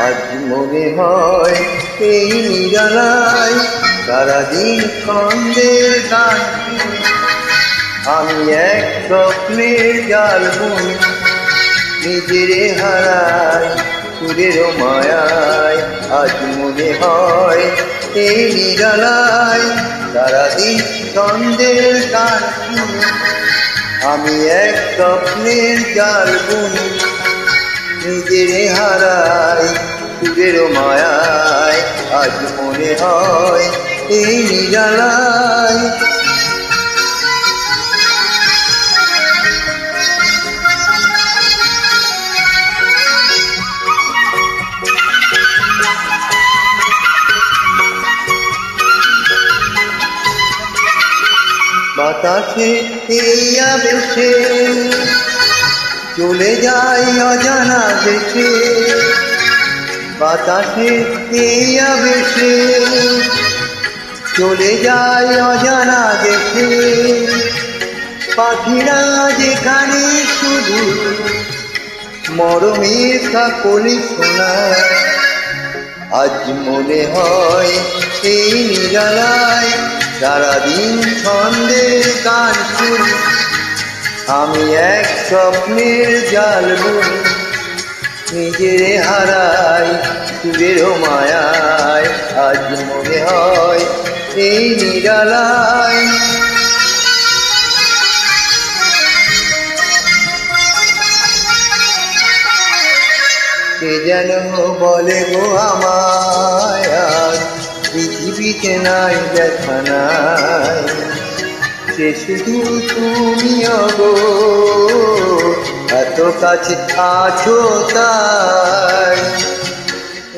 আজ মনে হয় এই নিরালায় সারাদিন ছন্দের গান আমি এক স্বপ্নের জাল বুনি নিজেরে হারাই সুরের মায়ায়। আজ মনে হয় এই নিরালায় সারাদিন ছন্দের গান আমি এক স্বপ্নের জাল বুনি নিজেরে হারাই সুরের মায়ায়। আজ মনে হয় এই নিরালায় বাতাসে এই আবেশে চলে যায় অজানা দেশে, বাতাসে এই আবেশে চলে যায় অজানা দেশে। পাখিরা যেখানে শুধু মরমের কাকলি শোনায়। আজ মনে হয় এই নিরালায় সারাদিন ছন্দের গান শুনি আমি এক স্বপ্নের জাল বুনি নিজেরে হারাই সুরের মায়ায়। আজ মনে হয় এই নিরালায় কে যেন বলে গো আমায় আজ পৃথিবীতে নাই দেখা নাই, সে শুধু তুমি গো এত কাছে আছো তাই।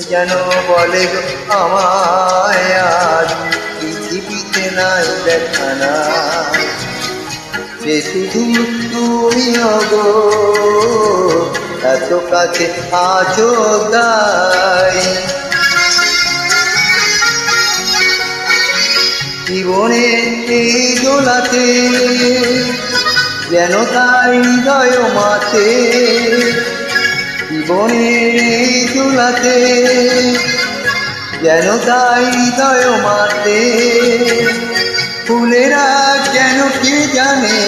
যেন বলে গো আমায় আজ পৃথিবীতে নাই দেখা নাই, সে শুধু তুমি গো এত কাছে আছো তাই। জীবনের এই দোলাতে যেন তাই হৃদয় মাতে, জীবনের এই দোলাতে যেন তাই হৃদয় মাতে। ফুলেরা যেন কে জানে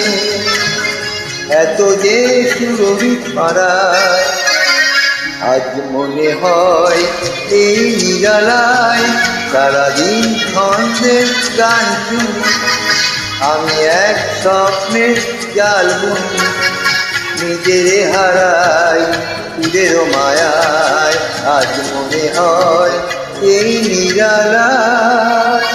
এত যে সুরভি ছড়ায়। আজ মনে হয় এই নিরালায় সারাদিন ছন্দের গান শুনি আমি এক স্বপ্নের জাল বুনি নিজেরে হারাই সুরের মায়ায়। আজ মনে হয় এই নিরালায়